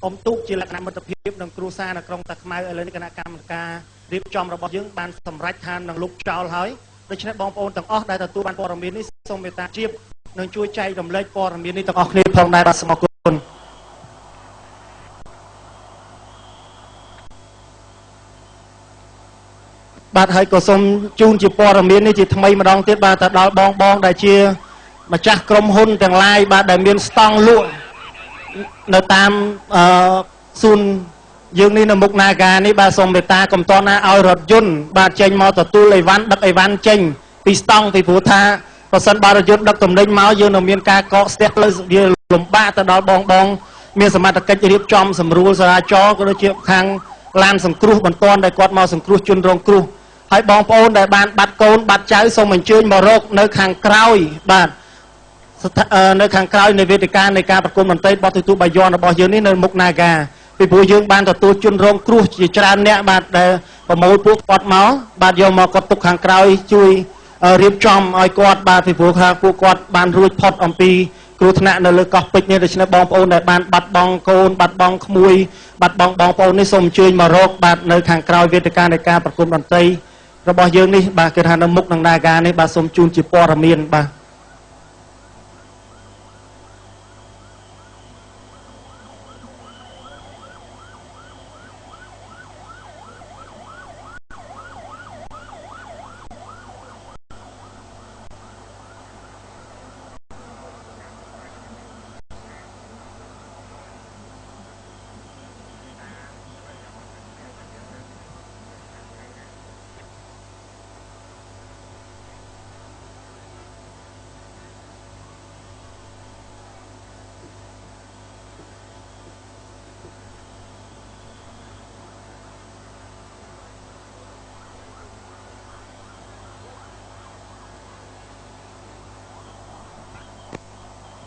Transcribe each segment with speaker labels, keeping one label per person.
Speaker 1: អមទូកជាលក្ខណៈមិត្តភាពនិងគ្រួសារនៅក្រុងតាខ្មៅឥឡូវនេះគណៈកម្មការរៀបចំរបស់យើងបានសម្រេចថានឹងលុបចោលហើយដូច្នេះបងប្អូនទាំងអស់ដែលទទួលបានព័ត៌មាននេះសូមមេត្តាជ្រាបនិងជួយចែករំលែកព័ត៌មាននេះទាំងអស់គ្នាផងដែរបាទសូមអរគុណបាទហើយក៏សូមជូនជាព័ត៌មាននេះជាថ្មីម្ដងទៀតបាទទៅដល់បងដែលជាម្ចាស់ក្រុមហ៊ុនទាំងឡាយបាទដែលមានស្តង់លក់នៅតាមសួនយើងនេះនៅមុខនាការនេះបាទសូមមេត្តាកុំតន់ណាឲ្យរថយន្តបាទចេញមកទទួលអីវ៉ាន់ដឹកអីវ៉ាន់ចេញពីស្តង់ពីព្រោះថាបើសិនបើរថយន្តដឹកទំនិញមកយើងនឹងមានការកកស្ទះផ្លូវវាលំបាកទៅដល់បងមានសមត្ថកិច្ចរៀបចំសម្រួលចរាចរណ៍ក៏ដូចជាខាងឡានសង្គ្រោះបន្ទាន់ដែលគាត់មកសង្គ្រោះជនរងគ្រោះហើយបងប្អូនដែលបានបាត់កូនបាត់ចៅសូមអញ្ជើញមករកនៅខាងក្រោយបាទនៅខាងក្រោយនៃវេទិកានៃការប្រគំតន្ត្រីបទទូបាយ័នរបស់យើងនេះនៅមុខនាការពីព្រោះយើងបានទទួលជនរងគ្រោះជាច្រើនអ្នកបាទដែលប្រមូលពួកគាត់មកបាទយកមកគាត់ទុកខាងក្រោយជួយរៀបចំឲ្យគាត់បាទពីព្រោះថាពួកគាត់បានរួចផុតអំពីគ្រោះថ្នាក់នៅលើកោះពេជ្រនេះដូច្នេះបងប្អូនដែលបានបាត់បង់កូនបាត់បង់ក្មួយបាត់បង់បងប្អូននេះសូមអញ្ជើញមករកបាទនៅខាងក្រោយវេទិកានៃការប្រគំតន្ត្រីរបស់យើងនេះបាទគឺថានៅមុខនឹងនាការនេះបាទសូមជូនជាព័ត៌មានបាទ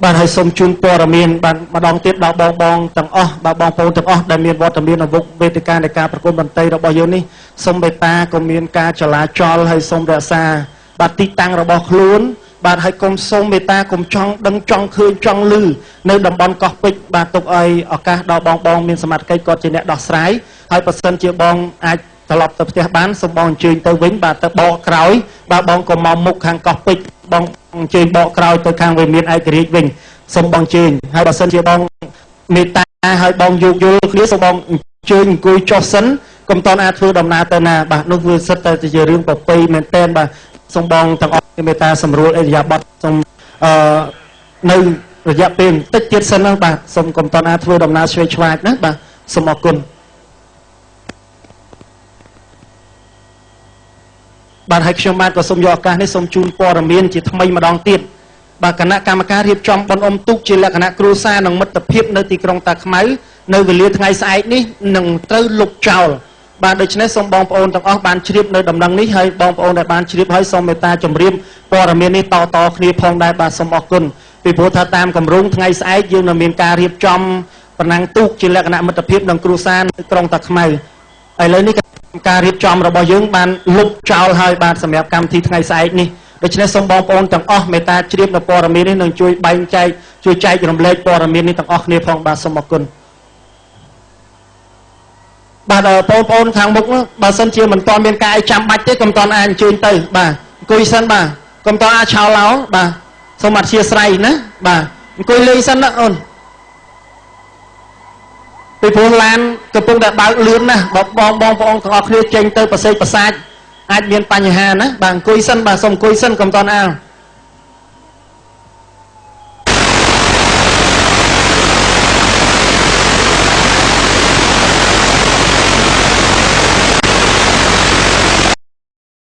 Speaker 1: បាទហើយសូមជូនព័ត៌មានបាទម្ដងទៀតដល់បងទាំងអស់បាទបងប្អូនទាំងអស់ដែលមានវត្តមាននៅមុខវេទិកានៃការប្រគំតន្ត្រីរបស់យើងនេះសូមមេត្តាក៏មានការចលាចលហើយសូមរក្សាបាទទីតាំងរបស់ខ្លួនបាទហើយកុំសូមមេត្តាកុំចង់ដឹងចង់ឃើញចង់ឮនៅតំបន់កោះពេជ្របាទទុកឲ្យឱកាសដល់បងមានសមត្ថកិច្ចគាត់ជាអ្នកដោះស្រាយហើយបើសិនជាបងអាចត្រឡប់ទៅផ្ទះបានសូមបងអញ្ជើញទៅវិញបាទទៅបកក្រោយបាទបងក៏មកមុខខាងកោះពេជ្របងអញ្ជើញបកក្រោយទៅខាងវិមានឯករាជ្យវិញសូមបងអញ្ជើញហើយបើសិនជាបងមេត្តាហើយបងយោគយល់គ្នាសូមបងអញ្ជើញអង្គុយចុះសិនកុំតន់អាចធ្វើដំណើរទៅណាបាទនោះវាសិតតែជារឿងប្រពៃមែនទែនបាទសូមបងទាំងអស់មេត្តាសម្រួលអរិយាប័ត្រសូមនៅរយៈពេលបន្តិចទៀតសិនហ្នឹងបាទសូមកុំតន់អាចធ្វើដំណើរឆ្វេងឆ្វាចណាបាទសូមអរគុណបាទហើយខ្ញុំបាទក៏សូមយកឱកាសនេះសូមជូនព័ត៌មានជាថ្មីម្ដងទៀតបាទគណៈកម្មការរៀបចំបុណ្យអុំទូកជាលក្ខណៈគ្រួសារនិងមិត្តភាពនៅទីក្រុងតាខ្មៅនៅវេលាថ្ងៃស្អែកនេះនឹងត្រូវលុបចោលបាទដូច្នេះសូមបងប្អូនទាំងអស់បានជ្រាបនៅដំណឹងនេះហើយបងប្អូនដែលបានជ្រាបហើយសូមមេត្តាជម្រាបព័ត៌មាននេះតគ្នាផងដែរបាទសូមអរគុណពីព្រោះថាតាមគម្រោងថ្ងៃស្អែកយើងនឹងមានការរៀបចំប្រណាំងទូកជាលក្ខណៈមិត្តភាពនិងគ្រួសារនៅក្រុងតាខ្មៅឥឡូវនេះការរៀបចំរបស់យើងបានលុបចោលហើយបាទសម្រាប់កម្មវិធីថ្ងៃស្អែកនេះដូច្នេះសូមបងប្អូនទាំងអស់មេត្តាជ្រាបនៅព័ត៌មាននេះនិងជួយបែងចែកជួយចែករំលែកព័ត៌មាននេះទាំងអស់គ្នាផងបាទសូមអរគុណបាទបងប្អូនខាងមុខបើសិនជាមិនទាន់មានការអីចាំបាច់ទេកុំទាន់អាចអញ្ជើញទៅបាទអង្គុយសិនបាទកុំទាន់អាចឆោឡោបាទសូមអធិស្ឋានណាបាទអង្គុយលេងសិនណាអូនពីព្រោះឡានកំពុងតែបើកលឿនណាស់បងប្អូនទាំងអស់គ្នាចេញទៅប្រសេកប្រសាចអាចមានបញ្ហាណាបាទអង្គុយសិនបាទសូមអង្គុយសិនកុំតន់អា